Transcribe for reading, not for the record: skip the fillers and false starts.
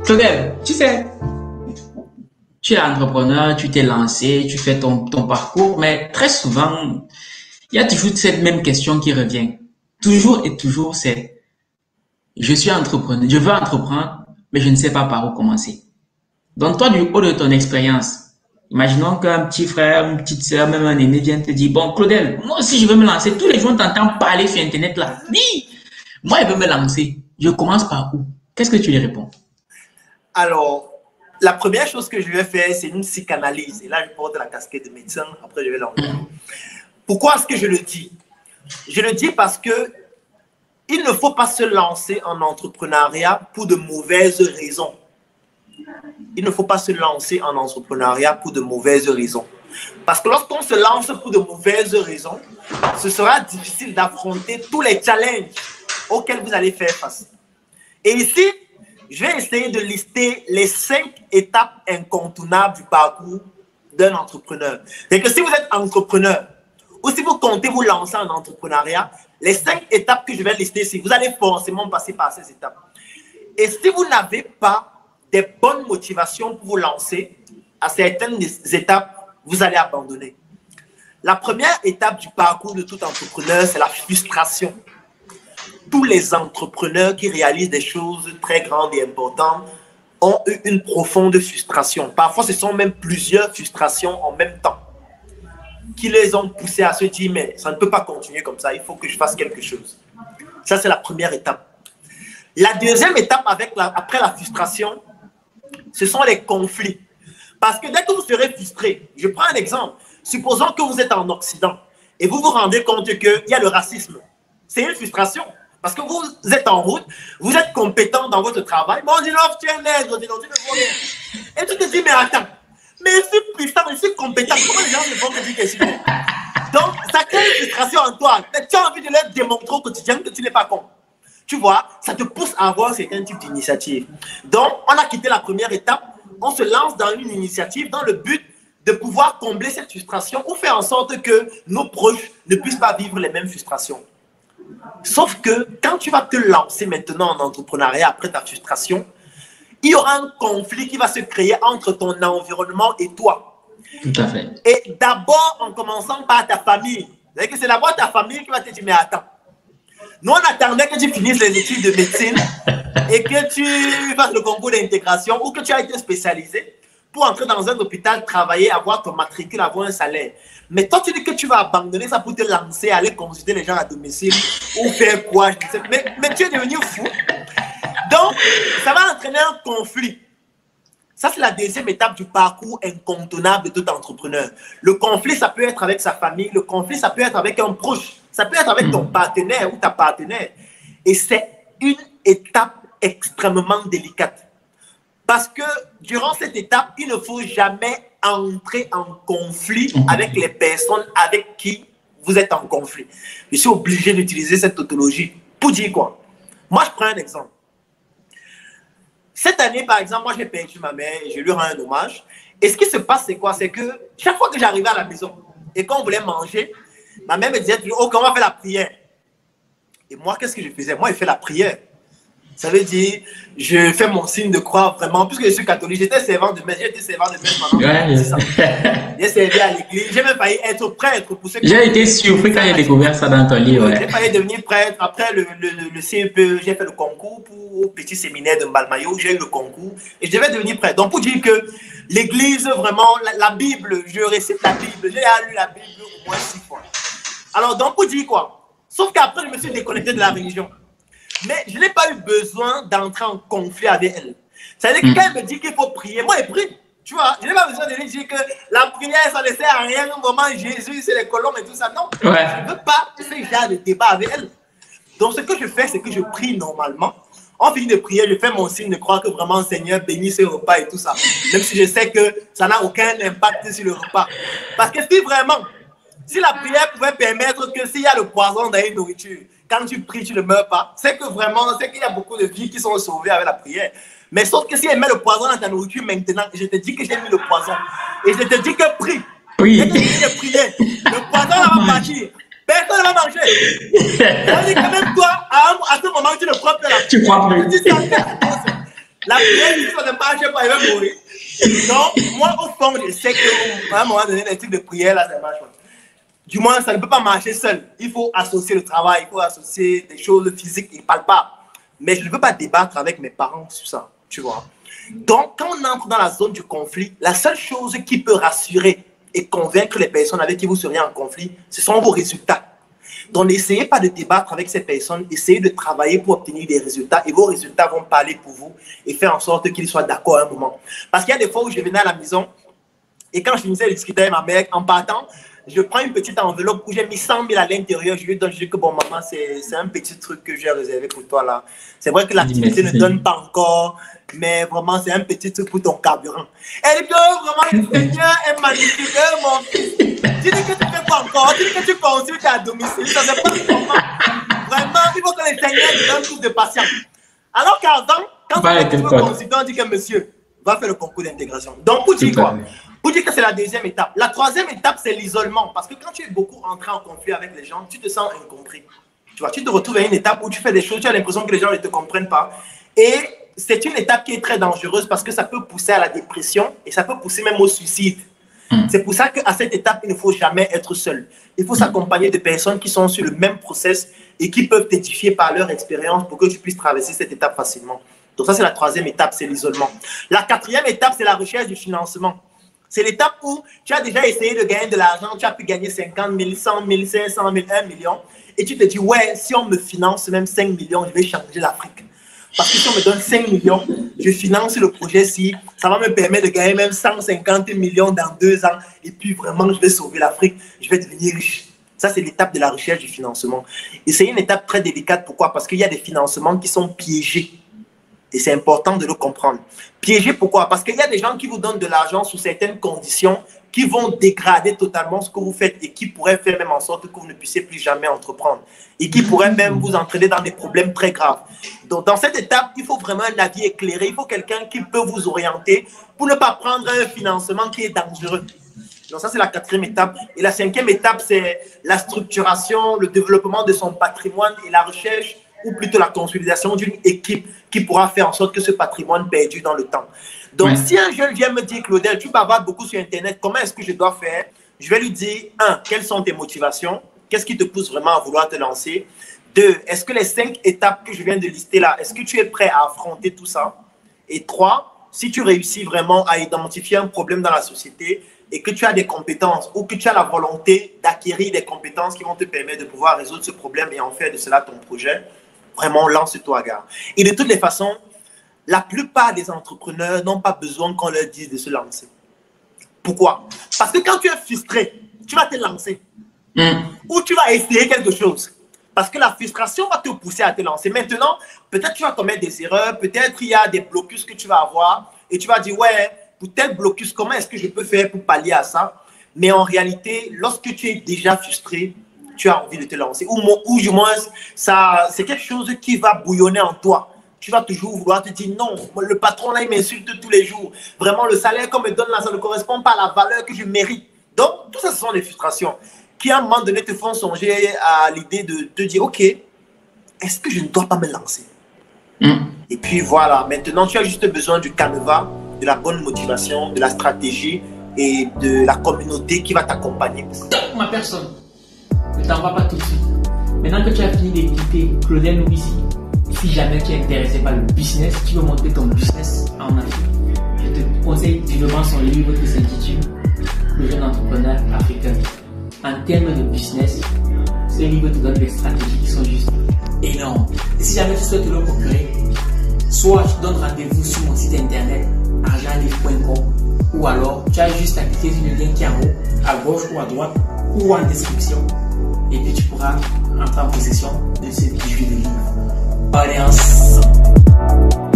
Claudel, tu sais, tu es entrepreneur, tu t'es lancé, tu fais ton parcours, mais très souvent, il y a toujours cette même question qui revient. Toujours et toujours, c'est, je suis entrepreneur, je veux entreprendre, mais je ne sais pas par où commencer. Donc toi, du haut de ton expérience, imaginons qu'un petit frère, une petite sœur, même un aîné vient te dire, bon, Claudel, moi aussi je veux me lancer. Tous les jours, on t'entend parler sur Internet là. Oui, moi, je veux me lancer. Je commence par où? Qu'est-ce que tu lui réponds? Alors, la première chose que je vais faire, c'est une psychanalyse. Et là, je porte la casquette de médecin. Après, je vais l'enlever. Pourquoi est-ce que je le dis? Je le dis parce que il ne faut pas se lancer en entrepreneuriat pour de mauvaises raisons. Il ne faut pas se lancer en entrepreneuriat pour de mauvaises raisons. Parce que lorsqu'on se lance pour de mauvaises raisons, ce sera difficile d'affronter tous les challenges auxquels vous allez faire face. Et ici, je vais essayer de lister les 5 étapes incontournables du parcours d'un entrepreneur. C'est que si vous êtes entrepreneur ou si vous comptez vous lancer en entrepreneuriat, les 5 étapes que je vais lister ici, vous allez forcément passer par ces étapes. Et si vous n'avez pas des bonnes motivations pour vous lancer, à certaines étapes, vous allez abandonner. La première étape du parcours de tout entrepreneur, c'est la frustration. Tous les entrepreneurs qui réalisent des choses très grandes et importantes ont eu une profonde frustration. Parfois, ce sont même plusieurs frustrations en même temps qui les ont poussés à se dire, mais ça ne peut pas continuer comme ça, il faut que je fasse quelque chose. Ça, c'est la première étape. La deuxième étape après la frustration, ce sont les conflits. Parce que dès que vous serez frustré, je prends un exemple, supposons que vous êtes en Occident et vous vous rendez compte qu'il y a le racisme. C'est une frustration. Parce que vous êtes en route, vous êtes compétent dans votre travail. Bon, on dit non, tu es nègre, on dit non, tu ne vois rien. Et tu te dis, mais attends, mais je suis puissant, je suis compétent. Comment les gens ne vont te dire que je suis bon? Donc, ça crée une frustration en toi. Tu as envie de leur démontrer au quotidien que tu n'es pas con. Tu vois, ça te pousse à avoir certains types d'initiatives. Donc, on a quitté la première étape. On se lance dans une initiative dans le but de pouvoir combler cette frustration ou faire en sorte que nos proches ne puissent pas vivre les mêmes frustrations. Sauf que quand tu vas te lancer maintenant en entrepreneuriat après ta frustration, il y aura un conflit qui va se créer entre ton environnement et toi. Tout à fait. Et d'abord, en commençant par ta famille. C'est-à-dire que c'est d'abord ta famille qui va te dire, mais attends, nous on attendait que tu finisses les études de médecine et que tu fasses le concours d'intégration ou que tu as été spécialisé pour entrer dans un hôpital, travailler, avoir ton matricule, avoir un salaire. Mais toi, tu dis que tu vas abandonner ça pour te lancer, aller consulter les gens à domicile ou faire quoi, je ne sais. Mais tu es devenu fou. Donc, ça va entraîner un conflit. Ça, c'est la deuxième étape du parcours incontournable de tout entrepreneur. Le conflit, ça peut être avec sa famille. Le conflit, ça peut être avec un proche. Ça peut être avec ton partenaire ou ta partenaire. Et c'est une étape extrêmement délicate. Parce que durant cette étape, il ne faut jamais entrer en conflit avec les personnes avec qui vous êtes en conflit. Je suis obligé d'utiliser cette tautologie pour dire quoi? Moi, je prends un exemple. Cette année, par exemple, moi, j'ai perdu ma mère et je lui rends un hommage. Et ce qui se passe, c'est quoi? C'est que chaque fois que j'arrivais à la maison et qu'on voulait manger, ma mère me disait, oh, on va faire la prière. Et moi, qu'est-ce que je faisais? Moi, je fais la prière. Ça veut dire, je fais mon signe de croix vraiment, puisque je suis catholique. J'étais servant de messe, pendant 6 ans. J'ai servi à l'église, j'ai même failli être prêtre pour ceux qui... J'ai été surpris quand j'ai découvert ça dans ton livre. J'ai failli devenir prêtre. Après le CEP, j'ai fait le concours pour au petit séminaire de Mbalmayo, j'ai eu le concours et je devais devenir prêtre. Donc pour dire que l'église, vraiment, la Bible, je récite la Bible, j'ai lu la Bible au moins 6 fois. Alors donc pour dire quoi? Sauf qu'après, je me suis déconnecté de la religion. Mais je n'ai pas eu besoin d'entrer en conflit avec elle. C'est-à-dire que quand elle me dit qu'il faut prier, moi, je prie. Tu vois, je n'ai pas besoin de lui dire que la prière, ça ne sert à rien. Vraiment, Jésus, c'est les colombes et tout ça. Non, je ne veux pas faire genre de débat avec elle. Donc, ce que je fais, c'est que je prie normalement. En finit de prier, je fais mon signe de croire que vraiment, Seigneur, bénisse ce repas et tout ça. Même si je sais que ça n'a aucun impact sur le repas. Parce que si la prière pouvait permettre que s'il y a le poison dans une nourriture, quand tu pries, tu ne meurs pas. C'est que vraiment, c'est qu'il y a beaucoup de vies qui sont sauvées avec la prière. Mais sauf que si elle met le poison dans ta nourriture maintenant, je te dis que j'ai mis le poison. Et je te dis que prie. Oui. Je te dis de prier. Le poison va partir. Personne ne va manger. Ça veut dire que même toi, à ce moment, tu ne crois plus là. Tu crois plus. La prière, si ça ne marche pas, il va mourir. Donc, moi, au fond, je sais qu'à un moment donné, les trucs de prière, là, ça marche pas. Du moins, ça ne peut pas marcher seul. Il faut associer le travail, il faut associer des choses physiques et palpables. Mais je ne veux pas débattre avec mes parents sur ça, tu vois. Donc, quand on entre dans la zone du conflit, la seule chose qui peut rassurer et convaincre les personnes avec qui vous seriez en conflit, ce sont vos résultats. Donc, n'essayez pas de débattre avec ces personnes, essayez de travailler pour obtenir des résultats et vos résultats vont parler pour vous et faire en sorte qu'ils soient d'accord à un moment. Parce qu'il y a des fois où je venais à la maison et quand je finissais de discuter avec ma mère, en partant, je prends une petite enveloppe où j'ai mis 100 000 à l'intérieur. Je lui donne, je dis que bon, maman, c'est un petit truc que j'ai réservé pour toi là. C'est vrai que l'activité ne donne pas encore, mais vraiment, c'est un petit truc pour ton carburant. Elle dit que vraiment, le Seigneur est magnifique, mon fils. Tu dis que tu fais quoi encore? Tu dis que tu consultes à domicile. Ça ne se passe comment? Vraiment, il faut que le Seigneur te donne plus de patience. Alors qu'avant, quand tu veux consulter, on dit que monsieur va faire le concours d'intégration. Donc, pour dire quoi? Pour dire que c'est la deuxième étape. La troisième étape, c'est l'isolement. Parce que quand tu es beaucoup entré en conflit avec les gens, tu te sens incompris. Tu vois, tu te retrouves à une étape où tu fais des choses, tu as l'impression que les gens ne te comprennent pas. Et c'est une étape qui est très dangereuse parce que ça peut pousser à la dépression et ça peut pousser même au suicide. C'est pour ça qu'à cette étape, il ne faut jamais être seul. Il faut s'accompagner de personnes qui sont sur le même process et qui peuvent t'édifier par leur expérience pour que tu puisses traverser cette étape facilement. Donc ça, c'est la troisième étape, c'est l'isolement. La quatrième étape, c'est la recherche du financement. C'est l'étape où tu as déjà essayé de gagner de l'argent, tu as pu gagner 50 000, 100 000, 500 000, 1 million. Et tu te dis, ouais, si on me finance même 5 millions, je vais changer l'Afrique. Parce que si on me donne 5 millions, je finance le projet-ci, ça va me permettre de gagner même 150 millions dans 2 ans. Et puis vraiment, je vais sauver l'Afrique, je vais devenir riche. Ça, c'est l'étape de la recherche du financement. Et c'est une étape très délicate. Pourquoi? Parce qu'il y a des financements qui sont piégés. Et c'est important de le comprendre. Piégé, pourquoi? Parce qu'il y a des gens qui vous donnent de l'argent sous certaines conditions qui vont dégrader totalement ce que vous faites et qui pourraient faire même en sorte que vous ne puissiez plus jamais entreprendre. Et qui pourraient même vous entraîner dans des problèmes très graves. Donc, dans cette étape, il faut vraiment un avis éclairé. Il faut quelqu'un qui peut vous orienter pour ne pas prendre un financement qui est dangereux. Donc, ça, c'est la quatrième étape. Et la cinquième étape, c'est la structuration, le développement de son patrimoine et la recherche ou plutôt la consolidation d'une équipe qui pourra faire en sorte que ce patrimoine perdu dans le temps. Donc, si un jeune vient me dire, Claudel, tu bavardes beaucoup sur Internet, comment est-ce que je dois faire? Je vais lui dire, 1, quelles sont tes motivations? Qu'est-ce qui te pousse vraiment à vouloir te lancer? 2, est-ce que les 5 étapes que je viens de lister là, est-ce que tu es prêt à affronter tout ça? Et 3, si tu réussis vraiment à identifier un problème dans la société et que tu as des compétences ou que tu as la volonté d'acquérir des compétences qui vont te permettre de pouvoir résoudre ce problème et en faire de cela ton projet, vraiment, lance-toi, gars. Et de toutes les façons, la plupart des entrepreneurs n'ont pas besoin qu'on leur dise de se lancer. Pourquoi? Parce que quand tu es frustré, tu vas te lancer. Ou tu vas essayer quelque chose. Parce que la frustration va te pousser à te lancer. Maintenant, peut-être tu vas commettre des erreurs, peut-être il y a des blocus que tu vas avoir et tu vas dire, ouais, pour tel blocus, comment est-ce que je peux faire pour pallier à ça? Mais en réalité, lorsque tu es déjà frustré, tu as envie de te lancer. Ou du moins, c'est quelque chose qui va bouillonner en toi. Tu vas toujours vouloir te dire, non, le patron là, il m'insulte tous les jours. Vraiment, le salaire qu'on me donne là, ça ne correspond pas à la valeur que je mérite. Donc, tout ça, ce sont des frustrations qui, à un moment donné, te font songer à l'idée de te dire, OK, est-ce que je ne dois pas me lancer? Et puis voilà, maintenant, tu as juste besoin du canevas, de la bonne motivation, de la stratégie et de la communauté qui va t'accompagner. Ma personne. Ne t'en va pas tout de suite. Maintenant que tu as fini d'écouter Claudel Louisi, si jamais tu es intéressé par le business, tu veux monter ton business en Afrique, je te conseille vivement son livre qui s'intitule Le jeune entrepreneur africain. En termes de business, ce livre te donne des stratégies qui sont juste énormes. Et si jamais tu souhaites te le procurer, soit je te donne rendez-vous sur mon site internet argentlivre.com ou alors tu as juste à cliquer sur le lien qui est en haut, à gauche ou à droite ou en description. Et puis tu pourras entrer en possession de ce bijou de livre. Allez ensemble.